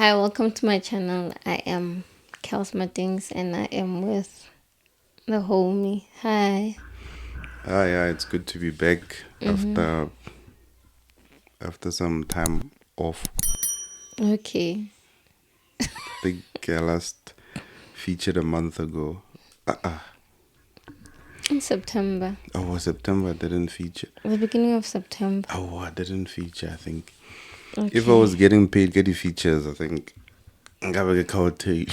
Hi, welcome to my channel. I am Kels Matings and I am with the homie. Hi. Yeah, it's good to be back after some time off. Okay. I think I last featured a month ago. In September. Oh, September I didn't feature. The beginning of September. Oh, I didn't feature. I think if I Okay. was getting paid, getting features, I think ngabe ke khawuthi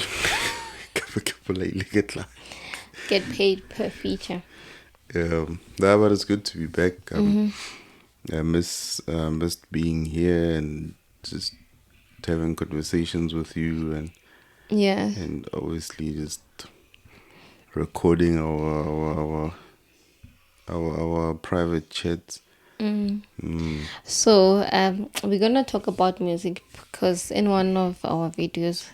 ngabe ke politely get like. Get paid per feature. Yeah, but it's good to be back. I missed being here and just having conversations with you Yeah. and obviously just recording our private chats. So, we're gonna talk about music because in one of our videos,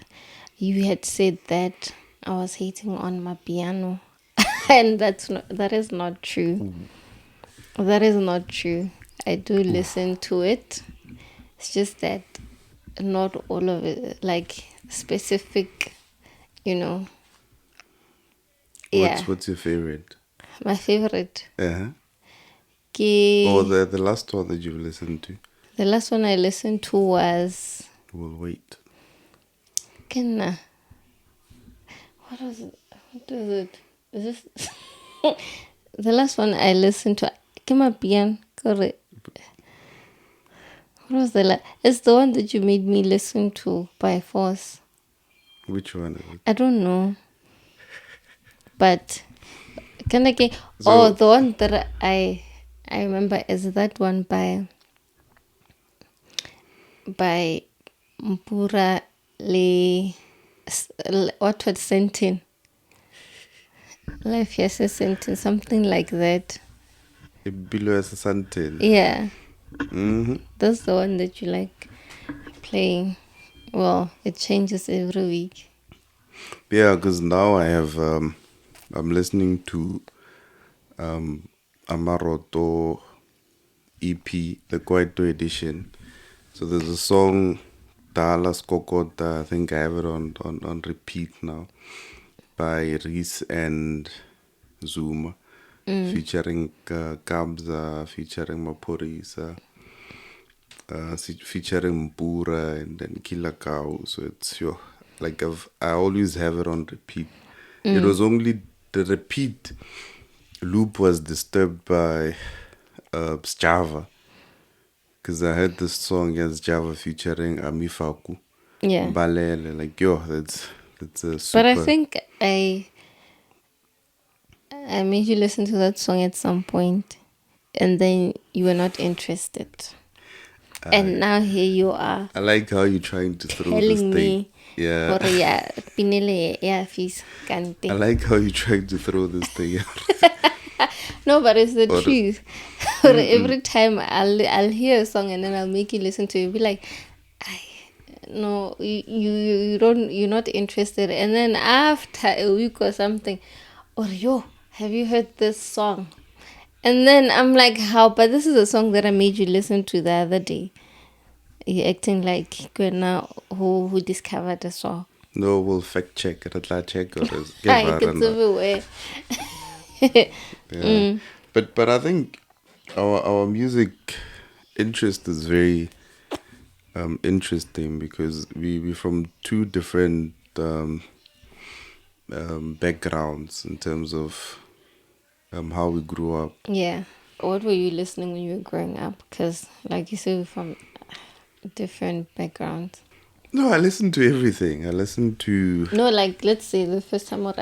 you had said that I was hating on my piano, and that is not true. That is not true. I do listen to it. It's just that not all of it, like specific, you know. Yeah, What's your favorite? my favorite. Uh-huh. Or Ke, the last one that you've listened to? the last one I listened to was We'll wait. Kenna. What was it? What is it? Is this the last one I listened to? Kemapian, correct. What was It's the one that you made me listen to by force. Which one is it? I don't know, but kind of. Oh, So the one that I remember is that one by Mpura what was Sentin? Life yes Sentin, something like that. below Santin. Yeah, Mm-hmm. that's the one that you like playing. Well, it changes every week. Yeah, because now I'm listening to Amaroto EP, the Kwaito edition. So there's a song Dallas Kokota, I think I have it on repeat now, by Reese and Zuma, featuring Kabza, featuring Maporisa, featuring Mpura and then Kilakau. So it's I always have it on repeat. It was only the repeat loop was disturbed by Java, because I heard this song as Java featuring Amifaku. Yeah, Balele, like yo, that's a but I super. think I made you listen to that song at some point, and then you were not interested. And now here you are I like how you're trying to throw this telling thing. me, Yeah, "Hore ya pinele ya fees I kante." like how you're trying to throw this thing out. No, but it's the Or truth. Every time I'll hear a song and then I'll make you listen to it. You'll be like, I no, you don't, you're not interested. And then after a week or something, or yo, have you heard this song? And then I'm like, how? But this is a song that I made you listen to the other day. You're acting like Kwena who discovered the song. no, we'll fact check it. I'll check or is I it's everywhere. Yeah, but I think our music interest is very interesting because we from two different backgrounds in terms of how we grew up. Yeah. What were you listening when you were growing up? Because, like you said, we're from different backgrounds. No, I listen to everything. I listen to No, like, let's say the first time or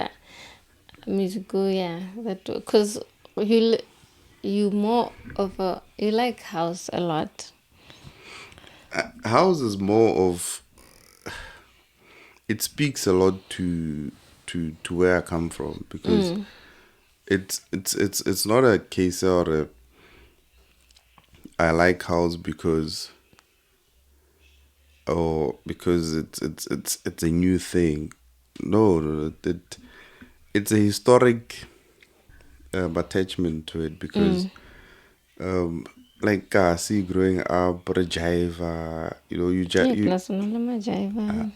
musical, yeah. Because you more of a, you like house a lot. house is more of it speaks a lot to where I come from because it's not a case or a I like house because it's a new thing. No, it's a historic attachment to it because like see growing up, Jiva, you know, Yeah, you plus another Majaiva.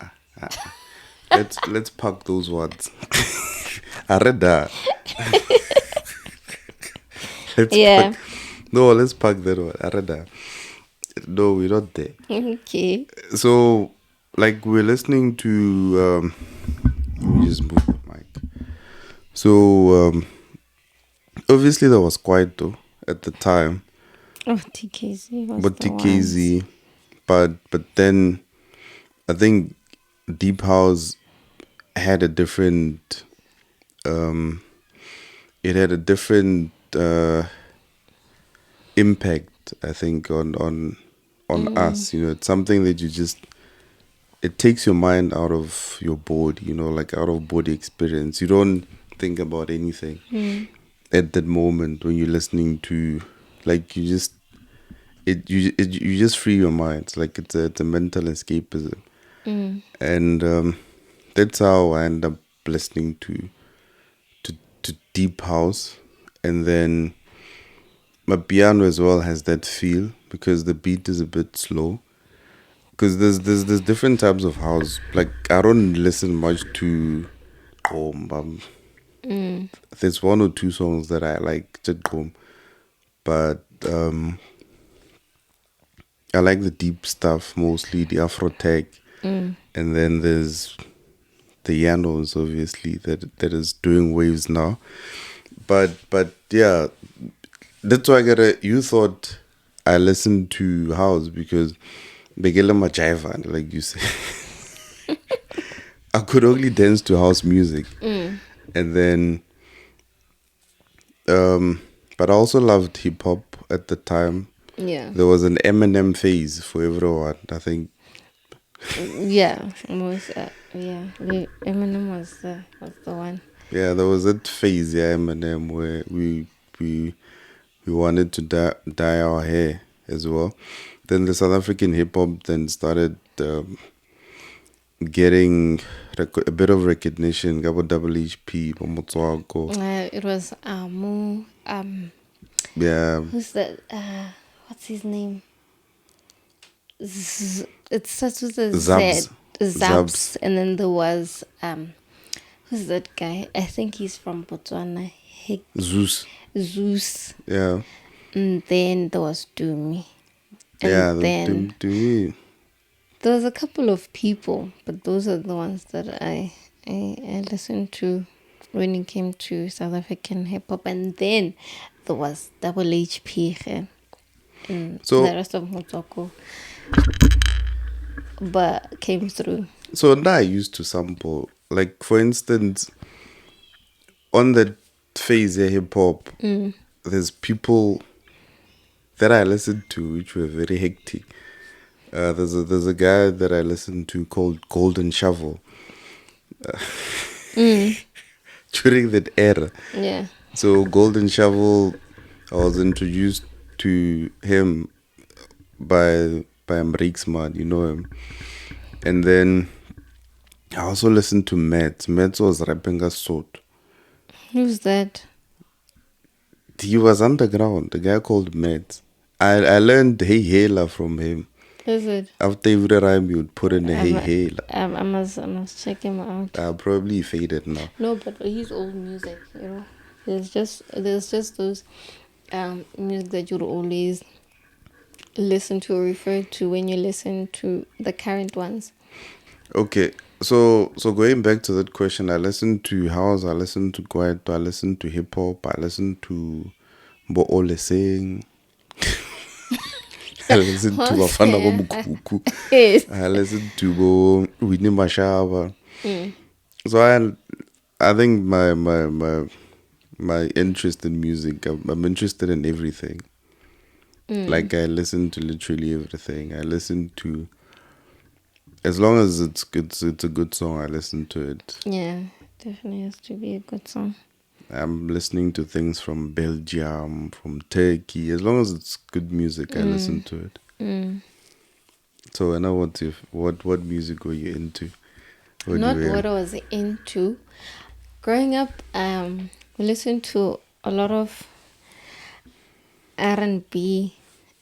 let's park those words. I read that. Let's Yeah. park. No, let's park that one. I read that. No, we're not there. Okay. So, like, we're listening to. Let me just move the mic. So, obviously, that was quiet though at the time, Oh, TKZ was but the ones. TKZ, but then I think Deep House had a different. Um, it had a different impact. I think on us. You know, it's something that you just it takes your mind out of your body, you know, like out of body experience. You don't think about anything at that moment when you're listening to, like you just you just free your mind. It's like it's a mental escapism, and that's how I end up listening to to deep house, and then my piano as well has that feel because the beat is a bit slow because there's different types of house. Like I don't listen much to boom. There's one or two songs that I like, just boom, but I like the deep stuff mostly, the Afro tech, and then there's the Yanos obviously that is doing waves now. But yeah, that's why I gotta. You thought I listened to house because Begela Majaiva, like you said. I could only dance to house music, and then but I also loved hip hop at the time. Yeah. There was an Eminem phase for everyone. I think, Yeah. Yeah. Eminem was the one. yeah, there was that phase, yeah, Eminem, where we we wanted to dye our hair as well. Then the South African hip hop then started getting a bit of recognition. Gabo Double HP, Motswako, It was Amu. yeah, Who's that? What's his name? It starts with a Z. Zabs, Zaps, Zabs, and then there was who's that guy? I think he's from Botswana. Zeus, Zeus. yeah, And then there was Dumi. And yeah, then to me. there was a couple of people, but those are the ones that I listened to when it came to South African hip hop. And then there was Double HP and the So rest of Motsoko but came through. so now I used to sample, like for instance, on the phase of hip hop, there's people that I listened to which were very hectic. There's a guy that I listened to called Golden Shovel during that era. Yeah. So Golden Shovel, I was introduced to him by Mrixman, you know him, and then I also listened to Mets. Mets was rapping a sort. Who's that? He was underground, the guy called Mets. I learned Hey Hela from him. Is it? After every rhyme, you would put in a Hey Hela. I must check him out. Probably faded now. No, but he's old music, you know. There's just those music that you'd always listen to or refer to when you listen to the current ones. Okay, so going back to that question, I listened to house, I listened to Kwaito, I listened to hip hop, I listened to Bo Ole Sing, I listened to Bafana Bomukuku, Yes. I listened to Bo Winnie Mashaba. So I think my interest in music, I'm interested in everything. Like I listen to literally everything. I listen to as long as it's good, it's a good song. I listen to it. Yeah, definitely has to be a good song. I'm listening to things from Belgium, from Turkey. As long as it's good music, I listen to it. So I know what music were you into? What do Not you what I was into. Growing up, we listened to a lot of R&B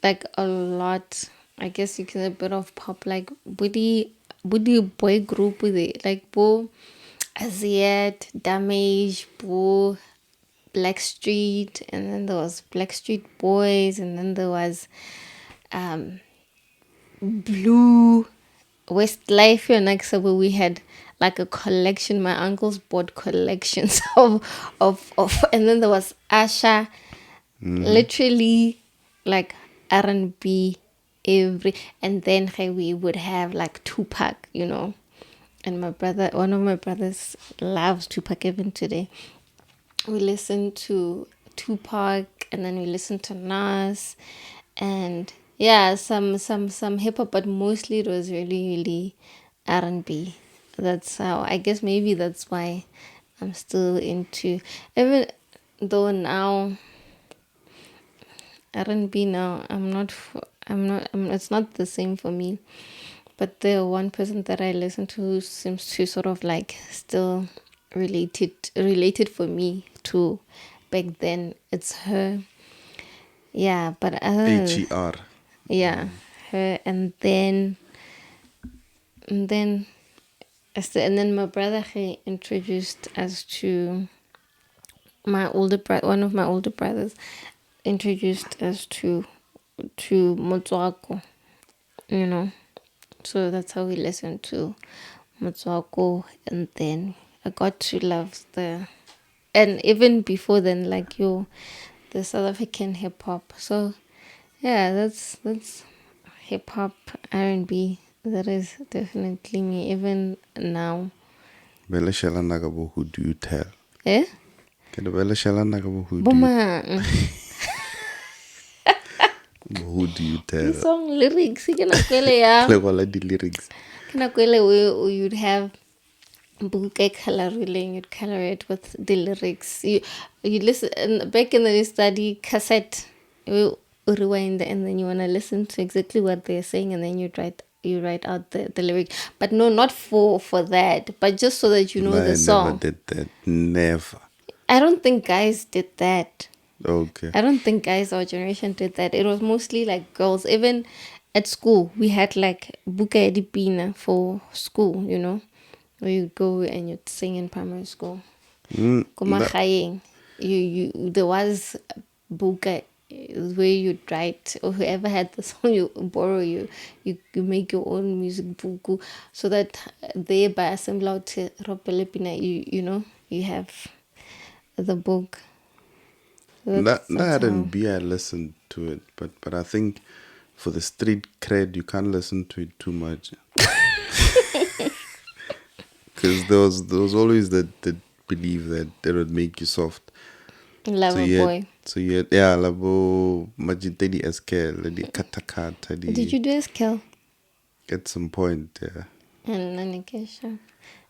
like a lot. I guess you can say a bit of pop, like Woody boy group with it, like Bo Aziat, Damage, Bo Blackstreet, and then there was Blackstreet Boys, and then there was um Blue Westlife and like so we had like a collection. My uncles bought collections of and then there was Asha, literally like R&B every, and then hey, we would have like Tupac, and one of my brothers loves Tupac even today. We listen to Tupac, and then we listen to Nas, and yeah, some hip hop, but mostly it was really really R&B. That's how, I guess maybe that's why I'm still into, even though now R&B now it's not the same for me. But the one person that I listen to who seems to sort of like still related for me to back then, it's her. Yeah, but HER. yeah, her, and then and then my brother, he introduced us to one of my older brothers introduced us to Motswako, you know. So that's how we listened to Motswako, and then I got to love and even before then, like the South African hip hop. So yeah, that's hip hop, R&B. That is definitely me, even now. Bella Shella Nagabo, who do you tell? Eh? Can the Bella Shella Nagabo, who do you tell? The song lyrics, you can ya. Like all the lyrics. Can where you'd have book color ruling, you'd color it with the lyrics. You listen, and back in the study cassette, you rewind and then you wanna listen to exactly what they're saying, and then you write out the lyric. But no, not for that, but just so that you know the song. I never did that. Never. I don't think guys did that. Okay. I don't think guys our generation did that. It was mostly like girls. Even at school, we had like Buka Edipina for school, where you'd go and you'd sing in primary school. Kumakayeng. There was Buka where you'd write, or whoever had the song, you borrow, you make your own music buku, so that there by assembly to Ropelepina, you have the book. That R&B, I listened to it, but I think for the street cred, you can't listen to it too much. Because there was always that belief that it would make you soft. Lover boy. So you had, yeah, labo majitedi eskel, the katakata. Did you do SKL? At some point, yeah. And then Kesha.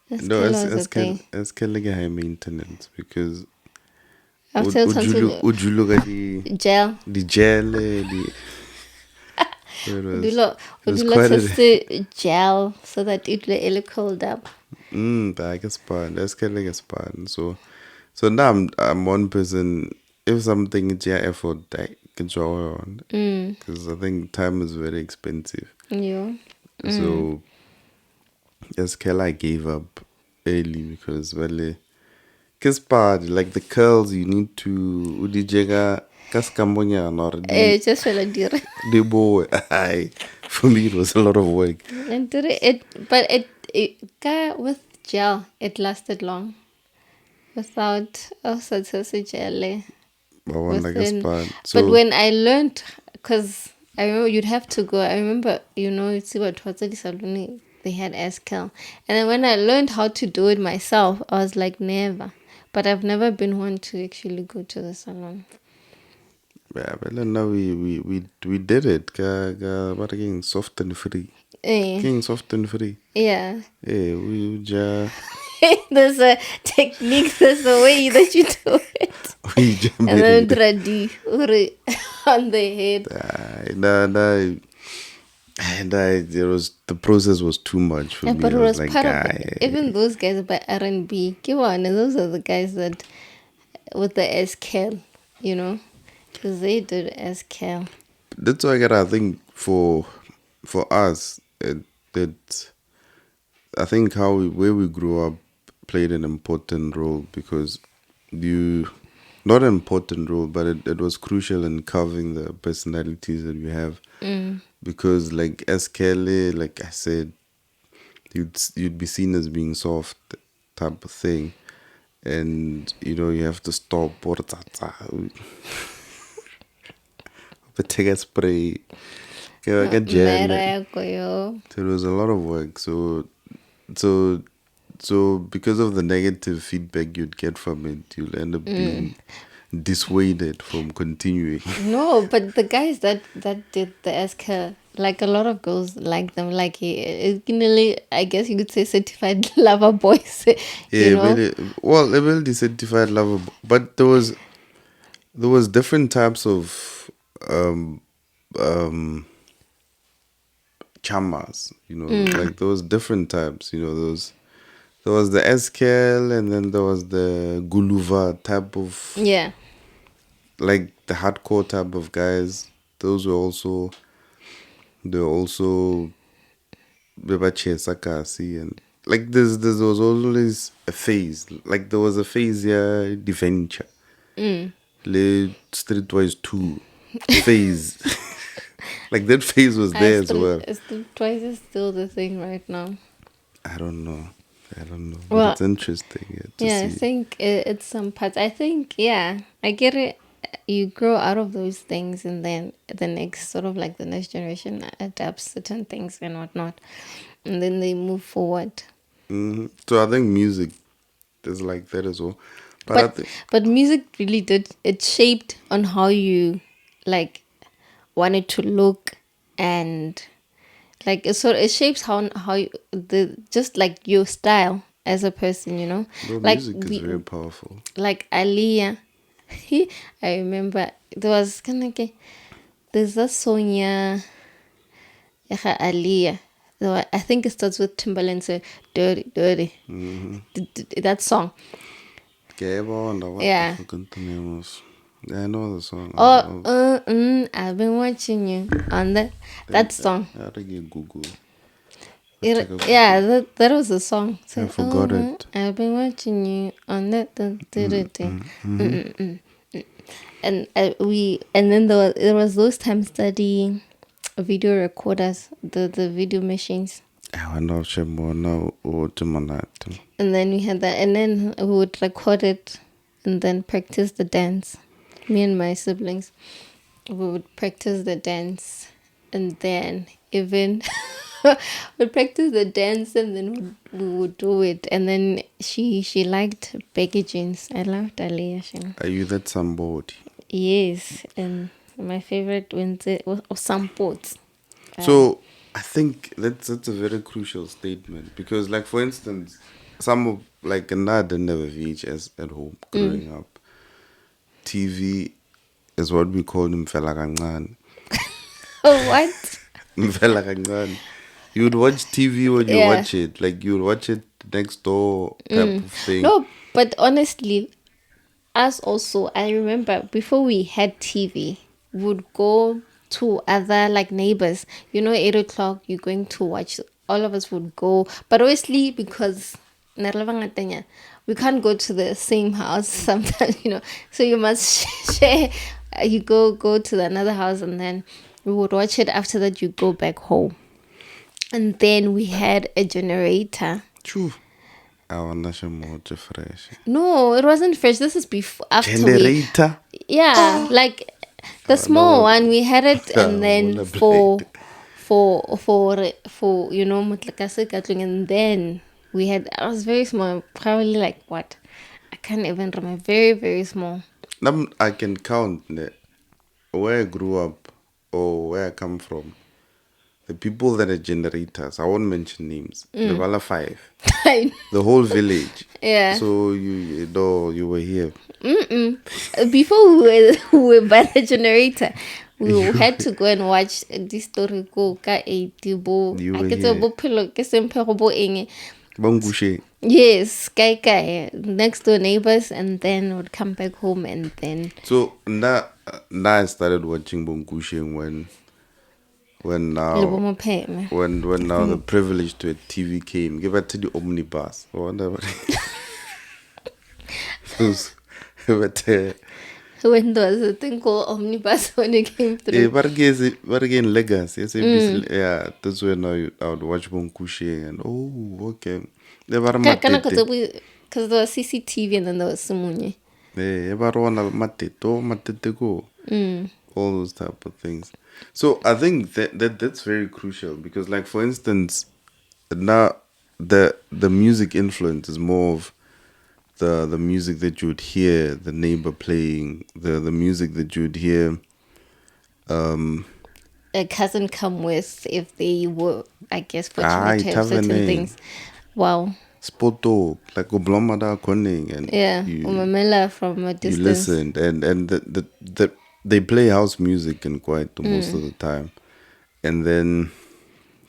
No, eskel like high maintenance, because would you look at the gel? The gel, Would you test the gel so that it will cold up? But I guess that's kind of like a span. So now I'm one person. If something is your effort, I can draw on, because I think time is very expensive. Yeah. So SKL I gave up early because because like the curls you need to udijega kaskambonya or just the boy. For me it was a lot of work. And but with gel it lasted long. Without such gel. But when I learned, because I remember you'd have to go. I remember, you'd see what Twatsadi Saluni, they had SKL. And then when I learned how to do it myself, I was like, never. But I've never been one to actually go to the salon. Yeah, but now we did it. But again, soft and free. Getting soft and free. Yeah. Yeah, we just. There's a technique, there's a way that you do it. And then ready on the head. The process was too much for me. But it was like, part of it. Even those guys by R&B, those are the guys that with the SKL, because they did SKL. that's why I think for us, I think where we grew up played an important role because not an important role, but it was crucial in carving the personalities that we have. Because like as Kelly, like I said, you'd be seen as being soft type of thing, and you have to stop or the take a spray. Get gel. Mereko, So it was a lot of work. So because of the negative feedback you'd get from it, you'll end up being dissuaded from continuing. No, but the guys that did the SK, like a lot of girls like them. Like I guess you could say certified lover boys. Yeah, a very certified lover, but there was different types of chamas, like there was different types, there was the SKL and then there was the Guluva type of, Yeah. like the hardcore type of guys. Those were also, they were also Bebache Sakasi, and like there was always a phase. Like there was a phase here, Defenture. Le Streetwise 2 phase. Like that phase was there as well. Twice is still the thing right now. I don't know. But Well, it's interesting to yeah, I see. think it's some parts. I think, yeah, I get it. You grow out of those things, and then the next sort of like the next generation adapts certain things and whatnot, and then they move forward. So I think music is like that as well. But I think But music really did, it shaped on how you like wanted to look, and like it shapes how you, the just like your style as a person. well, Like music is very powerful. like Aliyah. I remember there was kind of like there's a song, yeah, Aliyah. I think it starts with Timbaland, so dirty, dirty. That song. Okay, I wonder what Yeah. the fucking name was. Yeah, I know the song. I've been watching you on that song. I had to get Google. Yeah, that was a song. I forgot it. I've been watching you on that. And then there was those times that the video recorders, the video machines. I wonder if Shemona or Timonat. And then we had that, and then we would record it and then practice the dance. Me and my siblings, we would practice the dance, and then even we'd practice the dance, and then we would do it. And then she liked baggy jeans. I loved Aliyah. Are you that somebody? Yes, and my favorite was some ports. So I think that's a very crucial statement because, like, for instance, some of like I didn't have a VHS at home growing up. TV is what we call Mfela Kancane. What? Mfela Kancane. You would watch TV when you Yeah. watch it, like you would watch it next door type of thing. No, but honestly, us also, I remember before we had TV, we would go to other like neighbors. 8 o'clock, you're going to watch. All of us would go, but obviously because we can't go to the same house sometimes. So you must share. You go to another house, and then we would watch it. After that, you go back home, and then we had a generator. True. I want to fresh. No, it wasn't fresh. This is before after Generator. Yeah, like the small one. We had it, and then Wanna for mutlakase katling, and then we had. I was very small, probably like what? I can't even remember. Very very small. I can count where I grew up or where I come from. The people that are generators, I won't mention names. The Vala 5. The whole village. Yeah. So you were here. Before we were by the generator, we had to go and watch this story go ka 80 bo. You were I get a here. bo phelo ke sempego bo eng. Bangushe. Yes, kai next door neighbors, and then would come back home, and then So now Now I started watching Bonkushing when Le now bomo pheme. when now the privilege to a TV came. Give it to the omnibus or whatever. Those, but When there was a thing called Omnibus when it came through. but again legacy. Yeah, that's when I would watch Bonkushing and okay. They were Kana matete. because there was CCTV and then there was Simunye. They were on matete go. All those type of things. So I think that's very crucial because, like, for instance, now the music influence is more of the music that you would hear the neighbor playing, the music that you would hear. A cousin come with if they were, I guess, fortunate Aye, to have certain Taverne, things. Wow. Spoto, like Oblomada Koning, and Yeah. you Umamela from a you distance. listened, and they play house music in quite most of the time, and then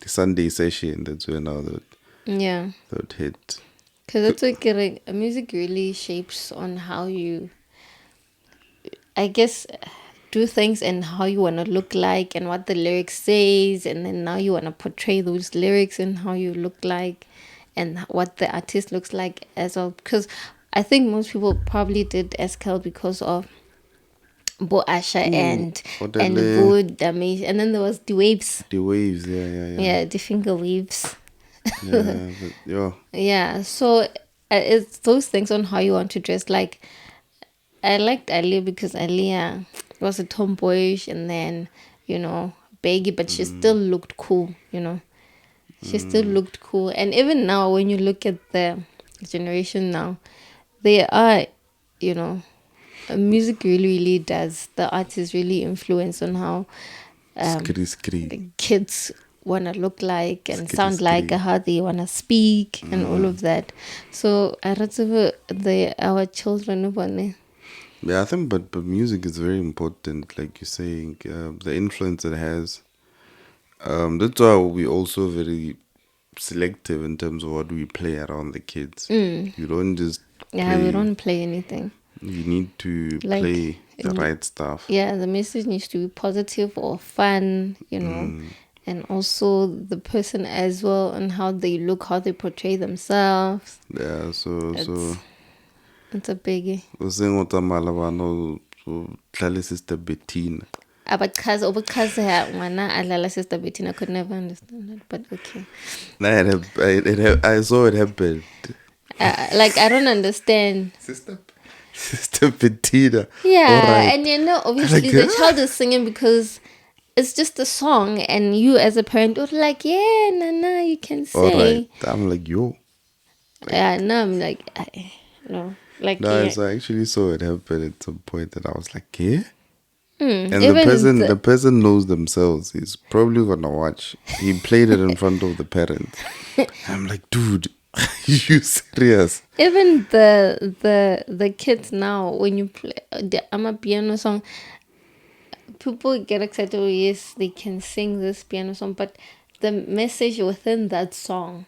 the Sunday session, that's when now Yeah. that would hit. Because that's what music really shapes on how you, I guess, do things and how you want to look like and what the lyrics says, and then now you want to portray those lyrics and how you look like and what the artist looks like as well. Because I think most people probably did Escal because of Bo Asha and Odele, Bo Damish, and then there was the waves. the waves, yeah. The finger waves. Yeah, yeah. Yeah, so it's those things on how you want to dress. Like, I liked Aliyah because Aliyah was a tomboyish and then, baggy, but she still looked cool, She still looked cool. And even now, when you look at the generation now, they are, music really does. The artists really influence on how Skri. kids want to look like and Skri, sound like, skri. how they want to speak and all of that. So I rather our children one. Yeah, I think, but music is very important. Like you're saying, the influence it has. That's why we also very selective in terms of what we play around the kids. You don't just Yeah, we play. don't play anything. You need to Like, play the right stuff. Yeah, the message needs to be positive or fun, and also the person as well and how they look, how they portray themselves. Yeah, so It's a biggie. o seng o tsamaya bana o tlhale Sister Bettina. Because ngwana a dlala Sister Bettina, I could never understand that, but okay. Nah, I saw it happen. Like, I don't understand. Sister Bettina. Yeah, Alright. and obviously Like, the child is singing because it's just a song, and you as a parent are like, yeah, Nana, you can sing. Alright. I'm like, yo. Yeah, no, I'm like, no, like, No, yeah. so I actually saw it happen at some point, and I was like, yeah. And Even the person knows themselves. He's probably gonna watch. He played it in front of the parents. I'm like, dude, are you serious? even the kids now, when you play the Amapiano song, people get excited. Oh, yes, they can sing this piano song, but the message within that song,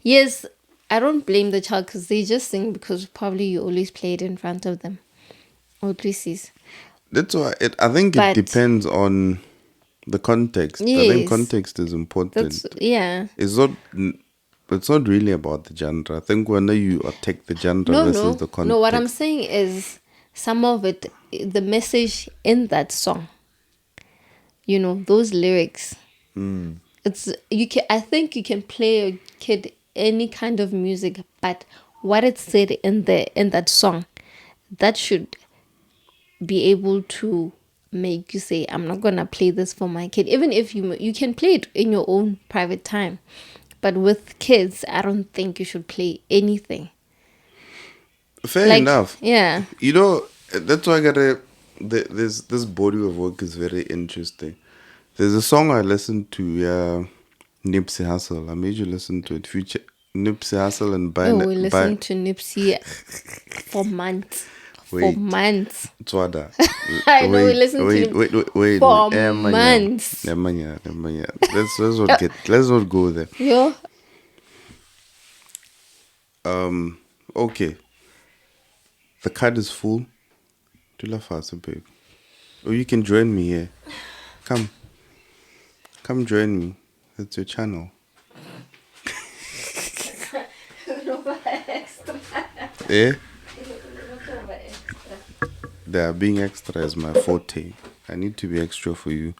yes, I don't blame the child because they just sing because probably you always play it in front of them, or please. That's why I think it But depends on the context. I yes, think context is important. yeah. It's not really about the genre. I think when you attack the genre versus the context. No. What I'm saying is some of it, the message in that song. Those lyrics. It's you can. I think you can play a kid any kind of music, but what it said in that song, that should be able to make you say, I'm not gonna play this for my kid. Even if you can play it in your own private time, but with kids, I don't think you should play anything. Fair enough. Yeah. That's why this body of work is very interesting. There's a song I listened to, Nipsey Hussle. I made you listen to it. Future Nipsey Hussle and We listened to Nipsey for months. Wait. For months. Tswada. I know we listened to him wait. for months. Nemanya. Let's not go there. Yo. Okay. The card is full. Tula fast, babe. Or you can join me here. Come. Come join me. It's your channel. Eh? Being extra is my forte. I need to be extra for you.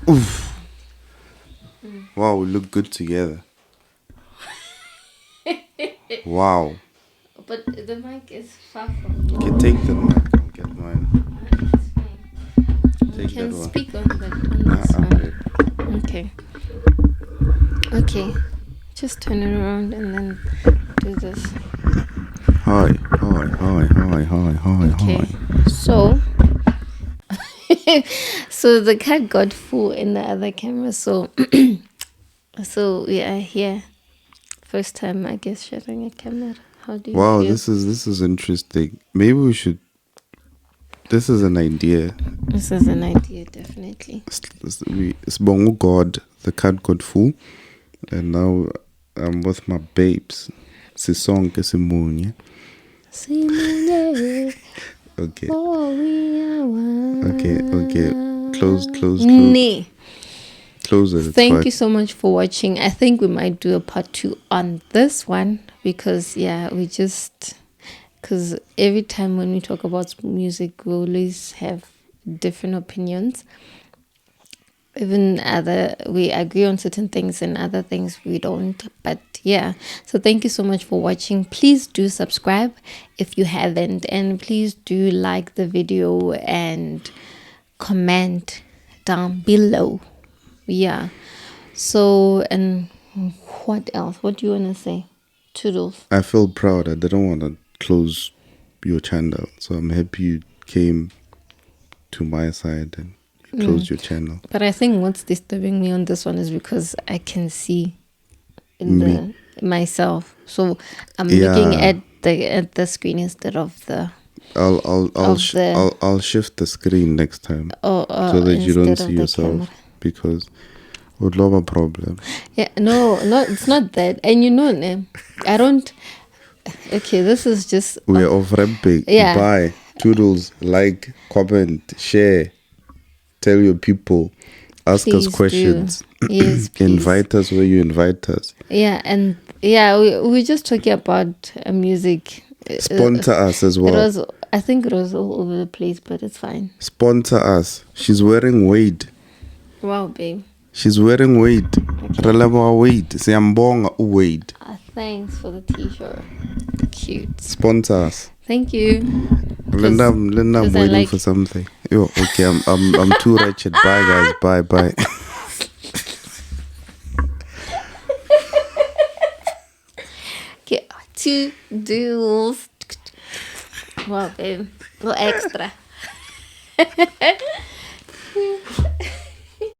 Oof. Wow, we look good together. Wow. But the mic is far from you. Okay, take the mic. I'll get mine. It's fine. You Take can that one. speak on this I'm one. good. Okay. Okay. Just turn it around and then do this. Hi. Okay. So so the cat got full in the other camera, so so we are here. First time I guess sharing a camera. How do you Wow, feel? this is interesting. Maybe we should. This is an idea. This is an idea, definitely. It's Bongo God. The cat got full, and now I'm with my babes. Sisonke Simunye. Simone, Okay. oh, we are one. Okay. Close. Nee. Close it. It's Thank fine. you so much for watching. I think we might do a part 2 on this one because because every time when we talk about music, we always have different opinions. Even we agree on certain things and other things we don't. But yeah, so thank you so much for watching. Please do subscribe if you haven't, and please do like the video and comment down below. Yeah. So, and what else? What do you want to say? Toodles. I feel proud. I didn't want to close your channel, so I'm happy you came to my side and you closed your channel. But I think what's disturbing me on this one is because I can see myself. So I'm looking at the screen instead of the. I'll shift the screen next time so that you don't see yourself camera. because would love a problem. Yeah, no, it's not that. And I don't. Okay, this is just. We are off ramping. Yeah. Bye. Toodles. Like, comment, share, tell your people, ask Please us questions. Yes, please. Invite us where you invite us. Yeah, and yeah, we're just talking about music. Sponsor us as well. I think it was all over the place, but it's fine. Sponsor us. She's wearing Wade. Wow, babe. She's wearing Wade. Releva Wade. Siyambonga Wade. Thanks for the t-shirt. Cute. Sponsor us. Thank you. Linda, I'm waiting for something. Yo, okay, I'm too wretched. Bye guys. Bye. Okay, 2 duels. Wow, babe. A little extra.